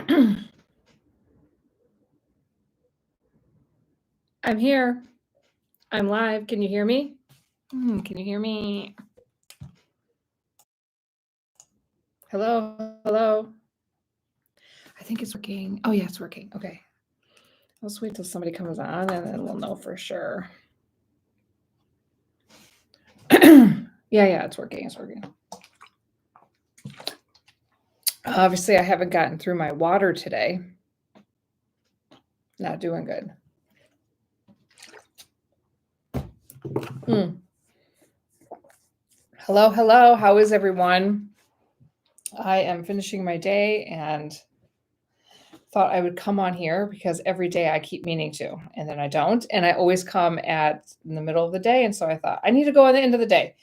I'm here. I'm live. Can you hear me? Can you hear me? Hello, hello. I think it's working. Oh yeah, it's working. Okay. Let's wait till somebody comes on and then we'll know for sure. Yeah, it's working. It's working. Obviously, I haven't gotten through my water today. Not doing good. Hello, hello. How is everyone? I am finishing my day and thought I would come on here because every day I keep meaning to, and then I don't. And I always come in the middle of the day. And so I thought I need to go at the end of the day.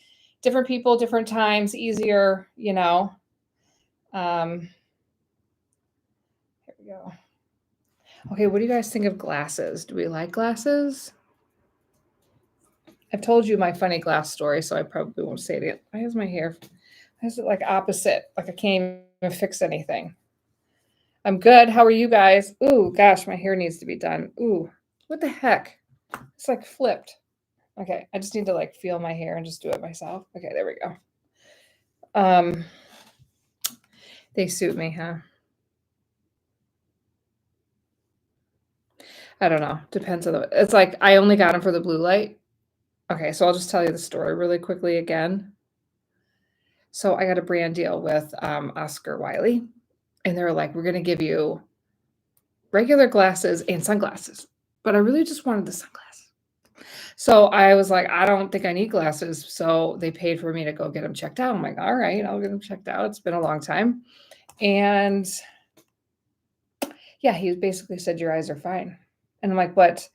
Different people, different times, easier, Here we go. Okay, what do you guys think of glasses? Do we like glasses? I've told you my funny glass story, so I probably won't say it again. Why is my hair? Why is it like opposite? Like I can't even fix anything. I'm good. How are you guys? Ooh, gosh, my hair needs to be done. Ooh, what the heck? It's like flipped. Okay, I just need to like feel my hair and just do it myself. Okay, there we go. They suit me, huh? I don't know. Depends on it's like I only got them for the blue light. Okay, so I'll just tell you the story really quickly again. So I got a brand deal with Oscar Wiley, and they're like, we're gonna give you regular glasses and sunglasses. But I really just wanted the sunglasses. So I was like, I don't think I need glasses. So they paid for me to go get them checked out. I'm like, all right, I'll get them checked out. It's been a long time. And yeah, he basically said, your eyes are fine. And I'm like, but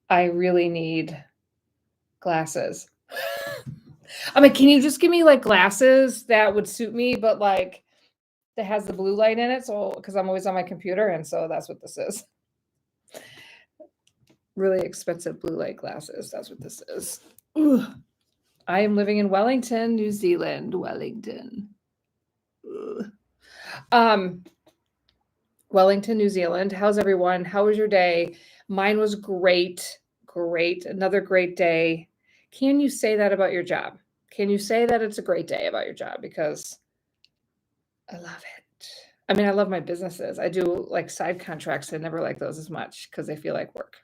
I really need glasses. I'm like, can you just give me like glasses that would suit me, but like that has the blue light in it? So, because I'm always on my computer. And so that's what this is. Really expensive blue light glasses. That's what this is. Ugh. I am living in Wellington, New Zealand. Wellington, New Zealand. How's everyone? How was your day? Mine was great. Great. Another great day. Can you say that about your job? Can you say that it's a great day about your job? Because I love it. I mean, I love my businesses. I do like side contracts. I never like those as much because they feel like work.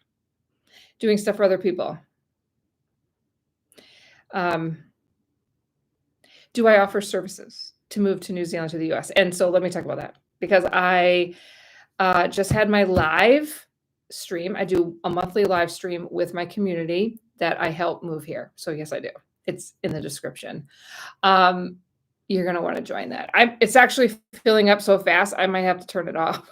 Doing stuff for other people. Do I offer services to move to New Zealand to the US? And so let me talk about that because I just had my live stream. I do a monthly live stream with my community that I help move here. So yes, I do. It's in the description. You're going to want to join that. It's actually filling up so fast. I might have to turn it off.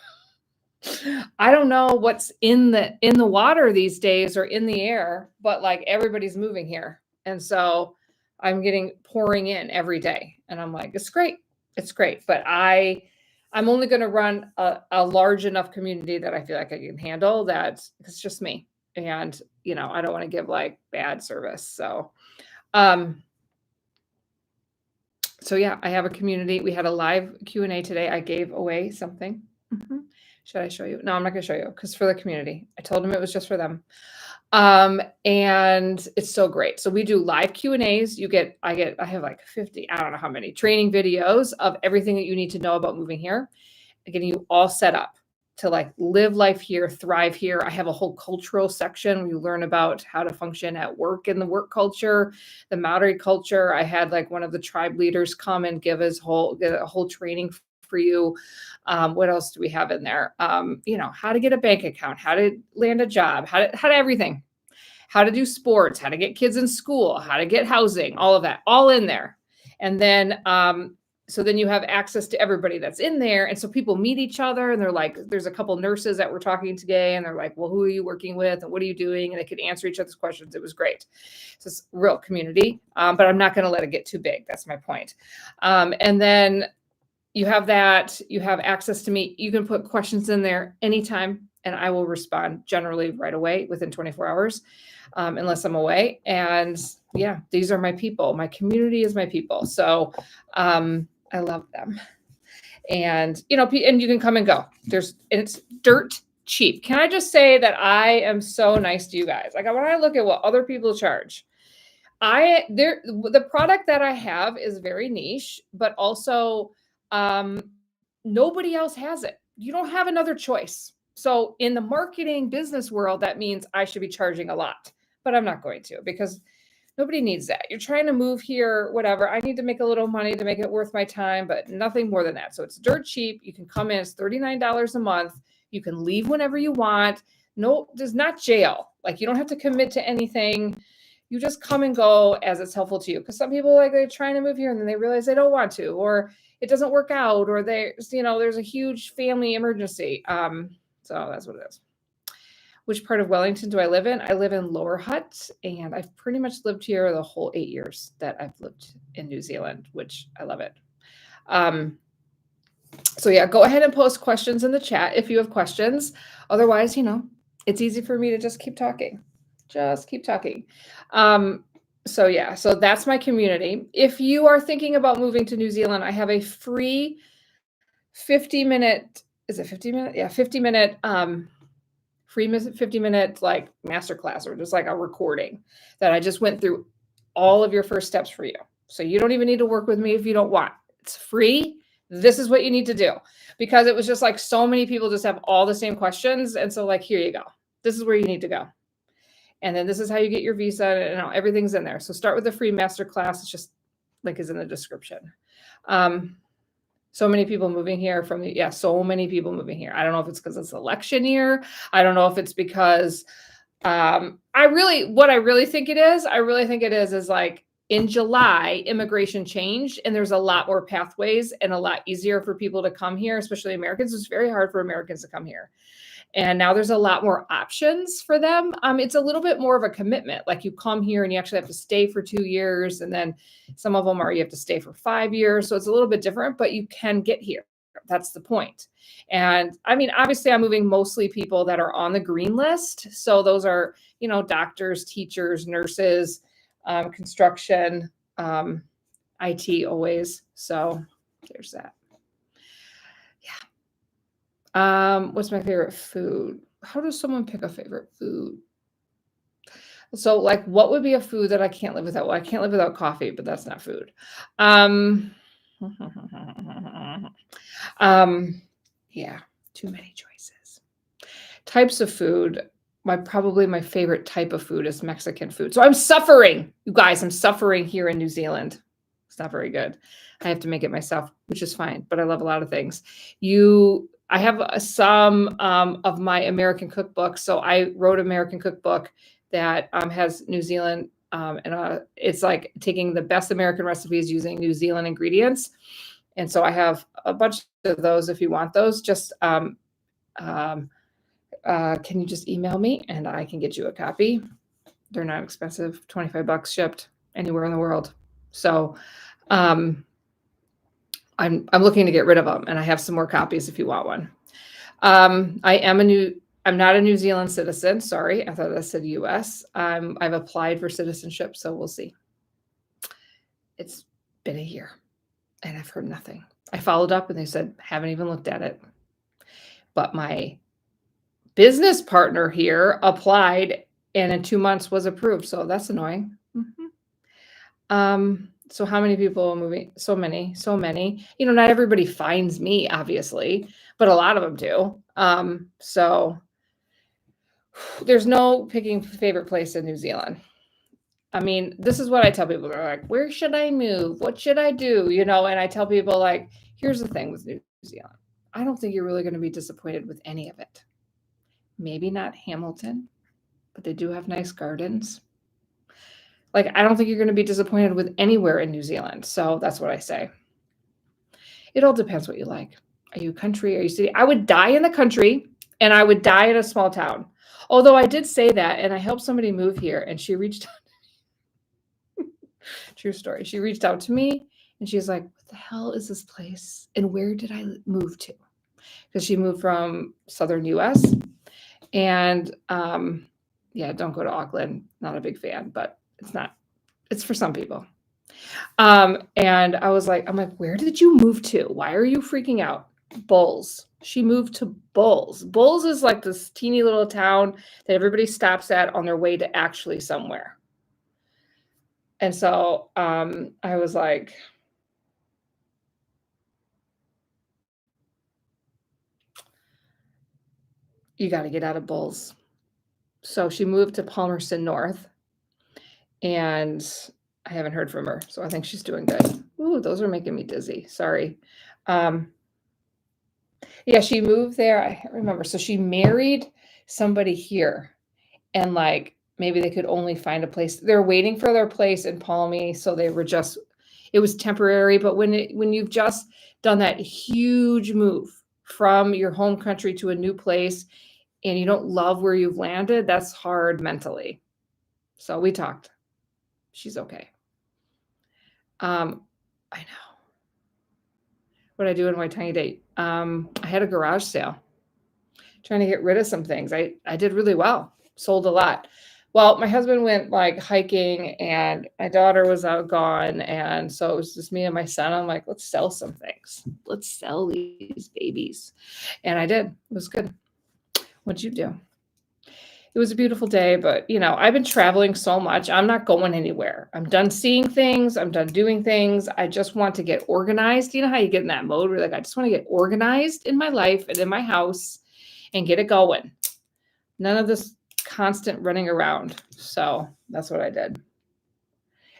I don't know what's in the water these days or in the air, but like everybody's moving here. And so I'm getting pouring in every day. And I'm like, it's great. It's great. But I'm only going to run a large enough community that I feel like I can handle that. It's just me. And, I don't want to give like bad service. So yeah, I have a community. We had a live Q&A today. I gave away something. Should I show you? No, I'm not going to show you because for the community. I told them it was just for them. And it's so great. So we do live Q&As. I have like 50, I don't know how many training videos of everything that you need to know about moving here, getting you all set up to like live life here, thrive here. I have a whole cultural section where you learn about how to function at work in the work culture, the Maori culture. I had like one of the tribe leaders come and give a whole training for you. What else do we have in there? How to get a bank account, how to land a job, how to everything, how to do sports, how to get kids in school, how to get housing, all of that, all in there. And then, so then you have access to everybody that's in there. And so people meet each other and they're like, there's a couple nurses that were talking today and they're like, well, who are you working with? And what are you doing? And they could answer each other's questions. It was great. So it's real community, but I'm not going to let it get too big. That's my point. And then you have that, you have access to me. You can put questions in there anytime and I will respond generally right away within 24 hours, unless I'm away. And yeah, these are my people. My community is my people. So I love them. And, and you can come and go. And it's dirt cheap. Can I just say that I am so nice to you guys? Like, when I look at what other people charge, the product that I have is very niche, but also nobody else has it. You don't have another choice. So in the marketing business world, that means I should be charging a lot, but I'm not going to, because nobody needs that. You're trying to move here, whatever. I need to make a little money to make it worth my time, but nothing more than that. So it's dirt cheap. You can come in, it's $39 a month. You can leave whenever you want. No, there's not jail. Like, you don't have to commit to anything. You just come and go as it's helpful to you. Because some people, like, they're trying to move here and then they realize they don't want to, or it doesn't work out, or there's a huge family emergency. So that's what it is. Which part of Wellington do I live in? I live in Lower Hutt, and I've pretty much lived here the whole 8 years that I've lived in New Zealand, which I love it. So yeah, go ahead and post questions in the chat if you have questions. Otherwise, it's easy for me to just keep talking. Just keep talking. So yeah, so that's my community. If you are thinking about moving to New Zealand, I have a free 50-minute, is it 50 minute? Yeah, 50-minute, free 50-minute like masterclass, or just like a recording that I just went through all of your first steps for you. So you don't even need to work with me if you don't want. It's free. This is what you need to do, because it was just like so many people just have all the same questions. And so, like, here you go. This is where you need to go. And then this is how you get your visa, and everything's in there. So start with the free masterclass. It's just, link is in the description. So many people moving here so many people moving here. I don't know if it's because it's election year. I don't know if it's because what I really think it is like, in July, immigration changed, and there's a lot more pathways and a lot easier for people to come here, especially Americans. It's very hard for Americans to come here. And now there's a lot more options for them. It's a little bit more of a commitment. Like, you come here and you actually have to stay for 2 years. And then some of them you have to stay for 5 years. So it's a little bit different, but you can get here. That's the point. And I mean, obviously I'm moving mostly people that are on the green list. So those are, doctors, teachers, nurses, construction, IT always. So there's that. What's my favorite food? How does someone pick a favorite food? So, like, what would be a food that I can't live without? Well, I can't live without coffee, but that's not food. Yeah, too many choices. Types of food. Probably my favorite type of food is Mexican food. So I'm suffering, you guys. I'm suffering here in New Zealand. It's not very good. I have to make it myself, which is fine, but I love a lot of things. I have some of my American cookbooks. So I wrote an American cookbook that has New Zealand, and it's like taking the best American recipes using New Zealand ingredients. And so I have a bunch of those if you want those. Just can you just email me and I can get you a copy? They're not expensive, $25 shipped anywhere in the world. So I'm looking to get rid of them, and I have some more copies if you want one. I'm not a New Zealand citizen. Sorry, I thought that said US. I've applied for citizenship, so we'll see. It's been a year, and I've heard nothing. I followed up, and they said haven't even looked at it. But my business partner here applied, and in 2 months was approved. So that's annoying. So how many people are moving? So many. Not everybody finds me, obviously, but a lot of them do. So there's no picking favorite place in New Zealand. I mean, this is what I tell people. They're like, where should I move? What should I do? And I tell people, like, here's the thing with New Zealand. I don't think you're really going to be disappointed with any of it. Maybe not Hamilton, but they do have nice gardens. Like, I don't think you're going to be disappointed with anywhere in New Zealand. So that's what I say. It all depends what you like. Are you country? Are you city? I would die in the country, and I would die in a small town. Although I did say that, and I helped somebody move here, and she reached out to me. True story. She reached out to me, and she's like, what the hell is this place? And where did I move to? Because she moved from southern US. And don't go to Auckland. Not a big fan, but it's for some people. And I'm like, where did you move to? Why are you freaking out? Bulls. She moved to Bulls. Bulls is like this teeny little town that everybody stops at on their way to actually somewhere. And so I was like, you got to get out of Bulls. So she moved to Palmerston North, and I haven't heard from her. So I think she's doing good. Ooh, those are making me dizzy. Sorry. Um, yeah, she moved there. I can't remember. So she married somebody here, and like maybe they could only find a place. They're waiting for their place in Palmy, so they were just it was temporary. But when you've just done that huge move from your home country to a new place and you don't love where you've landed, that's hard mentally. So we talked. She's okay. I know. What I do in my tiny date. I had a garage sale, trying to get rid of some things. I did really well. Sold a lot. Well, my husband went like hiking and my daughter was out gone. And so it was just me and my son. I'm like, let's sell some things. Let's sell these babies. And I did. It was good. What'd you do? It was a beautiful day, but I've been traveling so much. I'm not going anywhere. I'm done seeing things. I'm done doing things. I just want to get organized. You know how you get in that mode where like, I just want to get organized in my life and in my house and get it going. None of this constant running around. So that's what I did.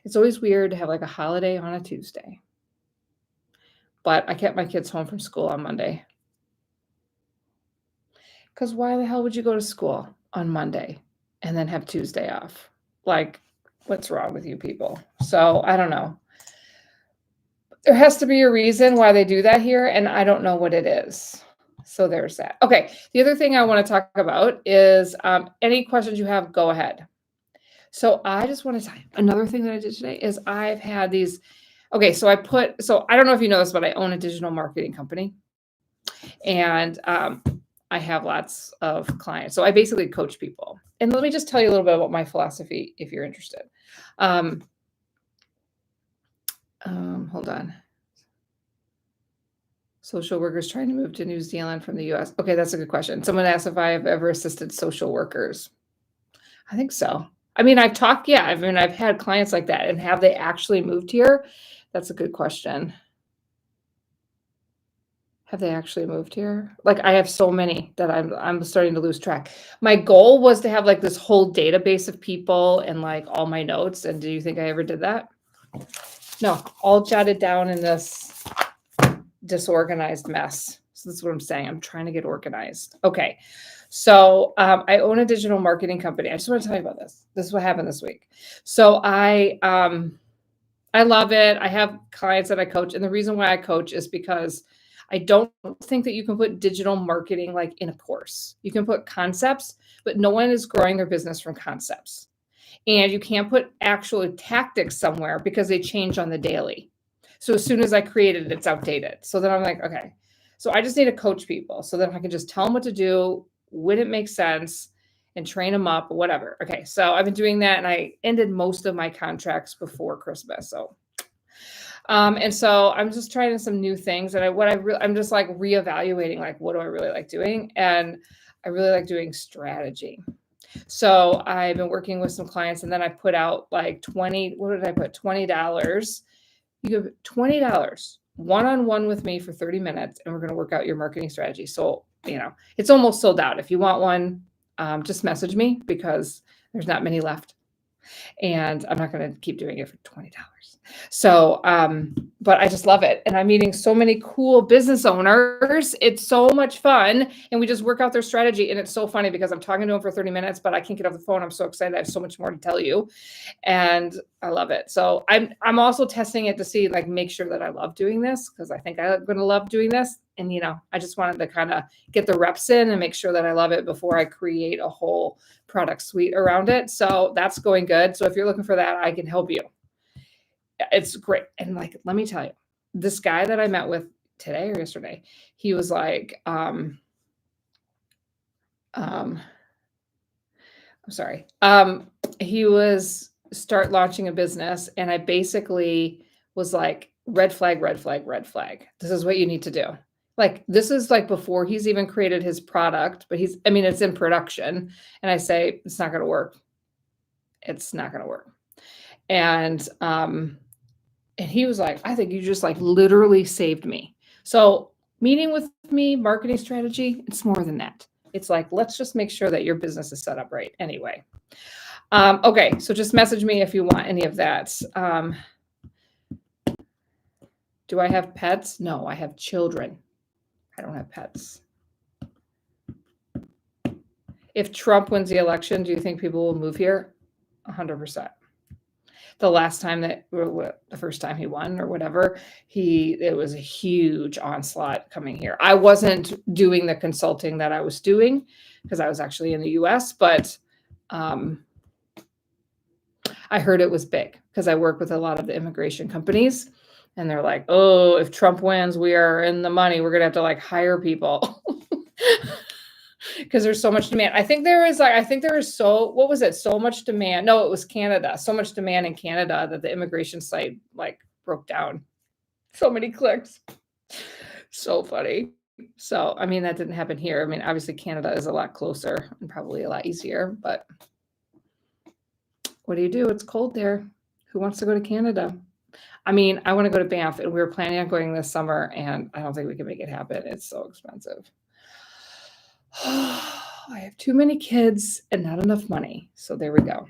It's always weird to have like a holiday on a Tuesday. But I kept my kids home from school on Monday. Because why the hell would you go to school on Monday and then have Tuesday off? Like, what's wrong with you people? So I don't know. There has to be a reason why they do that here, and I don't know what it is. So there's that. Okay. The other thing I want to talk about is any questions you have, go ahead. So I just want to tell you another thing that I did today is I've had these. Okay. So I don't know if you know this, but I own a digital marketing company, and I have lots of clients. So I basically coach people. And let me just tell you a little bit about my philosophy if you're interested. Hold on. Social workers trying to move to New Zealand from the US. Okay, that's a good question. Someone asked if I have ever assisted social workers. I think so. I mean, I've had clients like that. And have they actually moved here? That's a good question. Have they actually moved here? Like, I have so many that I'm starting to lose track. My goal was to have like this whole database of people and like all my notes. And do you think I ever did that? No, all jotted down in this disorganized mess. So that's what I'm saying. I'm trying to get organized. Okay. So I own a digital marketing company. I just want to tell you about this. This is what happened this week. So I love it. I have clients that I coach. And the reason why I coach is because I don't think that you can put digital marketing like in a course. You can put concepts, but no one is growing their business from concepts. And you can't put actual tactics somewhere because they change on the daily. So as soon as I create it, it's outdated. So then I'm like, okay. So I just need to coach people so that I can just tell them what to do when it makes sense and train them up or whatever. Okay. So I've been doing that and I ended most of my contracts before Christmas. So and so I'm just trying some new things, and I'm just like reevaluating, like, what do I really like doing? And I really like doing strategy. So I've been working with some clients, and then I put out like what did I put? $20. You give $20 one-on-one with me for 30 minutes, and we're going to work out your marketing strategy. So, it's almost sold out. If you want one, just message me because there's not many left. And I'm not going to keep doing it for $20. So, but I just love it. And I'm meeting so many cool business owners. It's so much fun. And we just work out their strategy. And it's so funny because I'm talking to them for 30 minutes, but I can't get off the phone. I'm so excited. I have so much more to tell you. And I love it. So I'm also testing it to see, like, make sure that I love doing this because I think I'm going to love doing this. And, I just wanted to kind of get the reps in and make sure that I love it before I create a whole product suite around it. So that's going good. So if you're looking for that, I can help you. It's great. And like, let me tell you, this guy that I met with today or yesterday, he was like, I'm sorry. He was start launching a business, and I basically was like, red flag, red flag, red flag. This is what you need to do. Like, this is like before he's even created his product, but it's in production. And I say, it's not going to work. It's not going to work. And he was like, I think you just like literally saved me. So meeting with me, marketing strategy, it's more than that. It's like, let's just make sure that your business is set up right anyway. Okay, so just message me if you want any of that. Do I have pets? No, I have children. I don't have pets. If Trump wins the election, do you think people will move here? 100%. The first time he won or whatever, it was a huge onslaught coming here. I wasn't doing the consulting that I was doing because I was actually in the US, but I heard it was big because I work with a lot of the immigration companies, and they're like, oh, if Trump wins, we are in the money. We're going to have to like hire people. Because there's so much demand. I think there is so much demand. No, it was Canada. So much demand in Canada that the immigration site like broke down. So many clicks. So funny. So, I mean, that didn't happen here. I mean, obviously Canada is a lot closer and probably a lot easier, but what do you do? It's cold there. Who wants to go to Canada? I mean, I want to go to Banff, and we were planning on going this summer, and I don't think we can make it happen. It's so expensive. I have too many kids and not enough money. So there we go.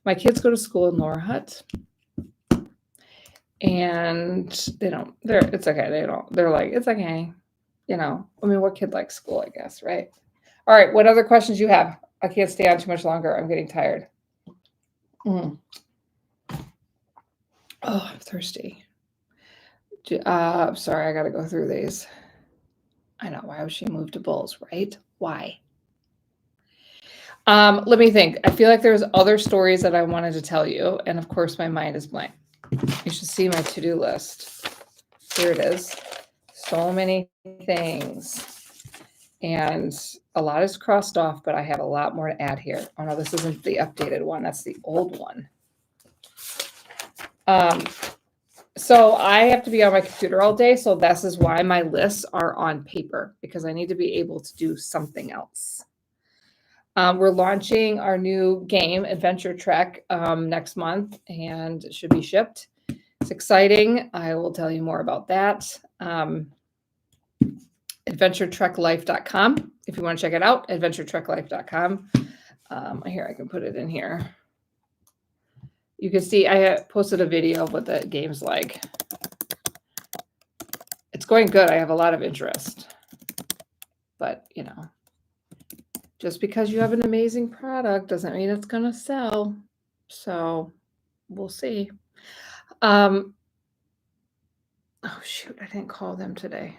My kids go to school in Laura Hut, and it's okay. They're like, it's okay. You know, I mean, what kid likes school, I guess, right? All right. What other questions you have? I can't stay on too much longer. I'm getting tired. Oh, I'm thirsty. Sorry, I got to go through these. I know. Why would she move to Bulls, right? Why? Let me think. I feel like there's other stories that I wanted to tell you. And of course, my mind is blank. You should see my to-do list. Here it is. So many things. And a lot is crossed off, but I have a lot more to add here. Oh, no, this isn't the updated one. That's the old one. So I have to be on my computer all day. So this is why my lists are on paper, because I need to be able to do something else. We're launching our new game, Adventure Trek, next month, and it should be shipped. It's exciting. I will tell you more about that. AdventureTrekLife.com. If you want to check it out, AdventureTrekLife.com. Here, I can put it in here. You can see I posted a video of what the game's like. It's going good. I have a lot of interest. But, you know, just because you have an amazing product doesn't mean it's going to sell. So we'll see. Oh, shoot. I didn't call them today.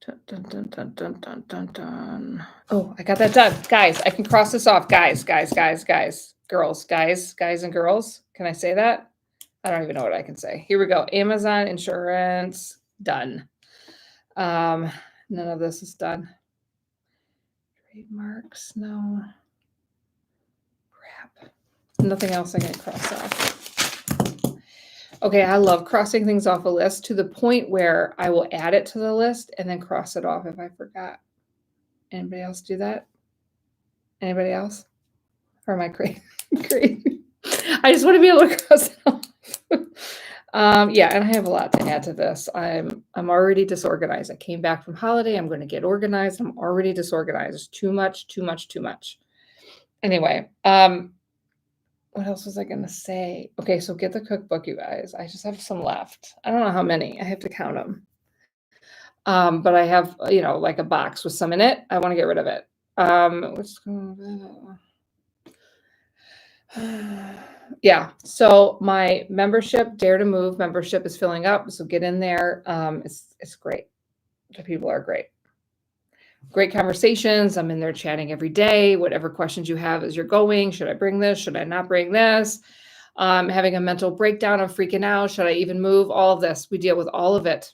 Dun, dun, dun, dun, dun, dun, dun, dun. Oh, I got that done. Guys, I can cross this off. Guys. Girls, guys and girls. Can I say that? I don't even know what I can say. Here we go. Amazon insurance, done. None of this is done. Trademarks, no. Crap. Nothing else I can cross off. Okay, I love crossing things off a list to the point where I will add it to the list and then cross it off if I forgot. Anybody else do that? Anybody else? Or am I crazy? I just want to be able to cross it off. Yeah, and I have a lot to add to this. I'm already disorganized. I came back from holiday. I'm going to get organized. I'm already disorganized. Too much. Anyway, what else was I going to say? Okay, so get the cookbook, you guys. I just have some left. I don't know how many. I have to count them. But I have, like a box with some in it. I want to get rid of it. What's going on? Yeah. So my membership, Dare to Move membership, is filling up. So get in there. It's great. The people are great. Great conversations. I'm in there chatting every day. Whatever questions you have as you're going. Should I bring this? Should I not bring this? Having a mental breakdown of freaking out. Should I even move? All of this. We deal with all of it.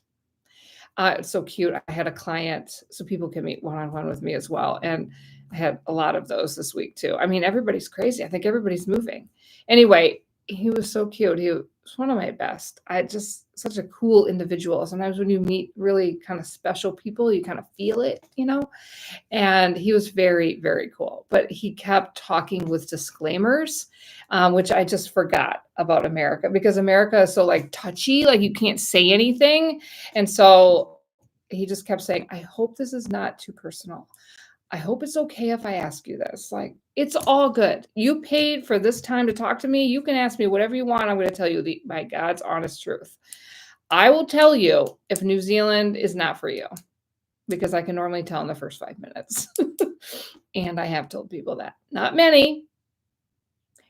It's so cute. I had a client, so people can meet one-on-one with me as well, and I had a lot of those this week too. I mean, everybody's crazy. I think everybody's moving. Anyway, he was so cute. He was one of my best. I just such a cool individual. Sometimes when you meet really kind of special people, you kind of feel it, you know? And he was very, very cool. But he kept talking with disclaimers, which I just forgot about America because America is so like touchy, like you can't say anything. And so he just kept saying, I hope this is not too personal. I hope it's okay if I ask you this. Like, it's all good. You paid for this time to talk to me. You can ask me whatever you want. I'm going to tell you my God's honest truth. I will tell you if New Zealand is not for you because I can normally tell in the first 5 minutes. And I have told people that. Not many.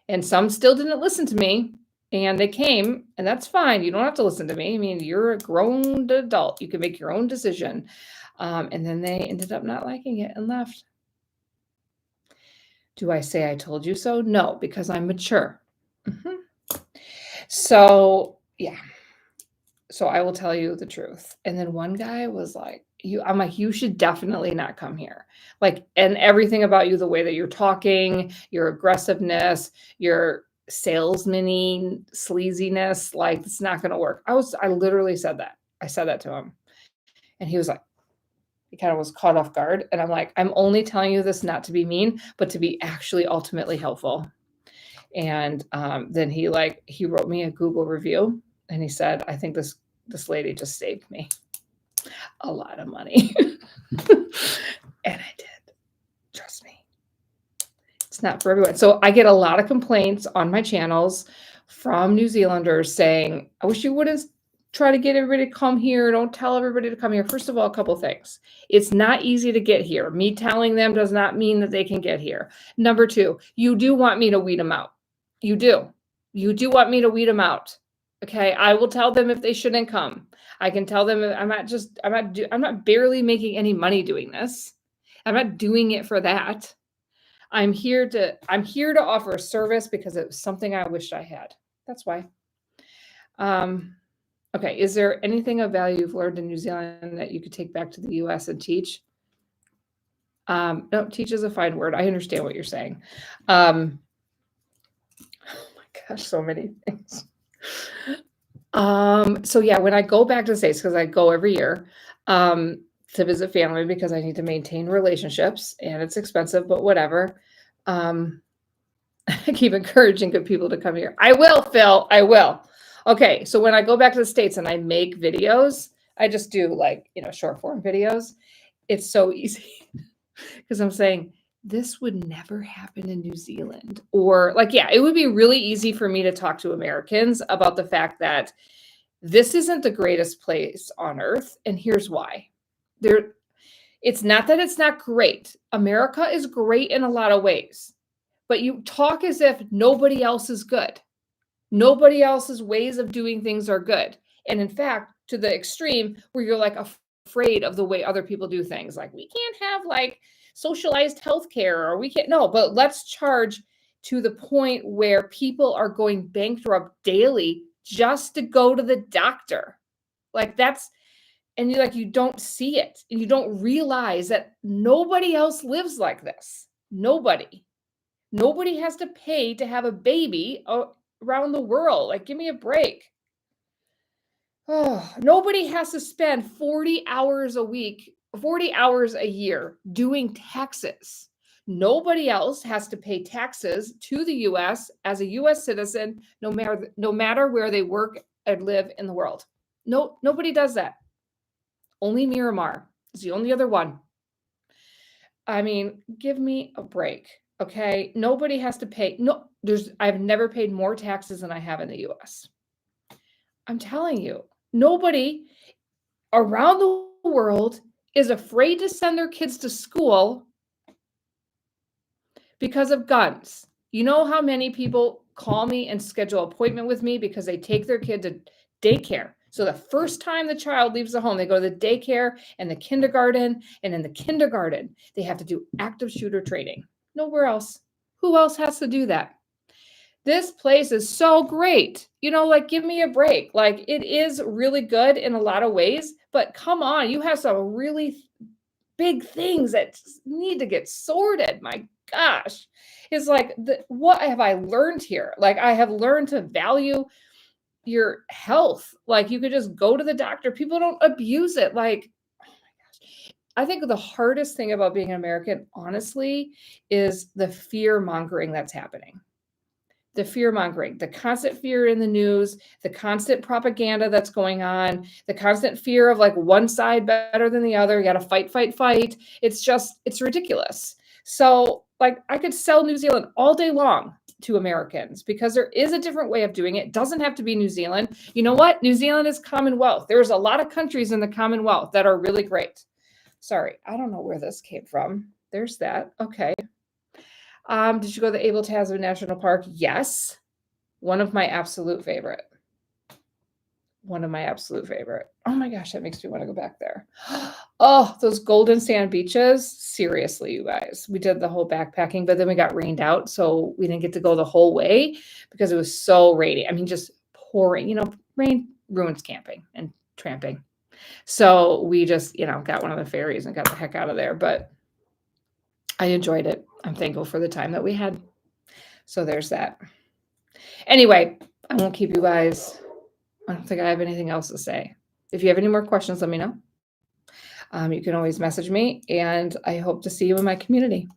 And some still didn't listen to me. And they came, and that's fine. You don't have to listen to me. I mean, you're a grown adult. You can make your own decision. And then they ended up not liking it and left. Do I say I told you so? No, because I'm mature. So, yeah. So I will tell you the truth. And then one guy was like, I'm like, you should definitely not come here. Like, and everything about you, the way that you're talking, your aggressiveness, your salesman-y sleaziness, like it's not going to work. I literally said that. I said that to him. And he was like, he kind of was caught off guard. And I'm like, I'm only telling you this not to be mean, but to be actually ultimately helpful. And then he wrote me a Google review and he said, I think this lady just saved me a lot of money. And I did. Trust me. It's not for everyone. So I get a lot of complaints on my channels from New Zealanders saying, I wish you wouldn't try to get everybody to come here. Don't tell everybody to come here. First of all, a couple things. It's not easy to get here. Me telling them does not mean that they can get here. Number two, you do want me to weed them out. You do. You do want me to weed them out. Okay. I will tell them if they shouldn't come. I can tell them I'm not barely making any money doing this. I'm not doing it for that. I'm here to offer a service because it was something I wished I had. That's why. Okay. Is there anything of value you've learned in New Zealand that you could take back to the US and teach? No, teach is a fine word. I understand what you're saying. Oh my gosh, so many things. So yeah, when I go back to the States, because I go every year, to visit family because I need to maintain relationships and it's expensive, but whatever. I keep encouraging good people to come here. I will, Phil. I will. Okay. So when I go back to the States and I make videos, I just do short form videos. It's so easy because I'm saying this would never happen in New Zealand or it would be really easy for me to talk to Americans about the fact that this isn't the greatest place on earth. And here's why. It's not that it's not great. America is great in a lot of ways, but you talk as if nobody else is good. Nobody else's ways of doing things are good. And in fact, to the extreme where you're afraid of the way other people do things. Like we can't have socialized healthcare or we can't. No, but let's charge to the point where people are going bankrupt daily just to go to the doctor. And you don't see it and you don't realize that nobody else lives like this. Nobody has to pay to have a baby around the world. Give me a break. Oh, nobody has to spend 40 hours a week, 40 hours a year doing taxes. Nobody else has to pay taxes to the US as a US citizen, no matter where they work and live in the world. No, nobody does that. Only Miramar is the only other one. I mean, give me a break. Okay. Nobody has to pay. No, I've never paid more taxes than I have in the US. I'm telling you, nobody around the world is afraid to send their kids to school because of guns. You know how many people call me and schedule an appointment with me because they take their kid to daycare. So the first time the child leaves the home, they go to the daycare and the kindergarten. And in the kindergarten, they have to do active shooter training. Nowhere else. Who else has to do that? This place is so great. Give me a break. It is really good in a lot of ways, but come on, you have some really big things that need to get sorted. My gosh. It's like, what have I learned here? Like, I have learned to value your health. Like, you could just go to the doctor. People don't abuse it. Like, oh my gosh. I think the hardest thing about being an American, honestly, is the fear mongering that's happening. The fear mongering, the constant fear in the news, the constant propaganda that's going on, the constant fear of like one side better than the other. You got to fight, fight, fight. It's ridiculous. So, like, I could sell New Zealand all day long to Americans because there is a different way of doing it. It doesn't have to be New Zealand. You know what? New Zealand is Commonwealth. There's a lot of countries in the Commonwealth that are really great. Sorry, I don't know where this came from. There's that. Okay. Did you go to the Abel Tasman National Park? Yes. One of my absolute favorite. One of my absolute favorite. Oh my gosh, that makes me want to go back there. Oh, those golden sand beaches. Seriously, you guys. We did the whole backpacking, but then we got rained out. So we didn't get to go the whole way because it was so rainy. I mean, just pouring. You know, rain ruins camping and tramping. So we just, got one of the ferries and got the heck out of there. But I enjoyed it. I'm thankful for the time that we had. So there's that. Anyway, I won't keep you guys. I don't think I have anything else to say. If you have any more questions, let me know. You can always message me, and I hope to see you in my community.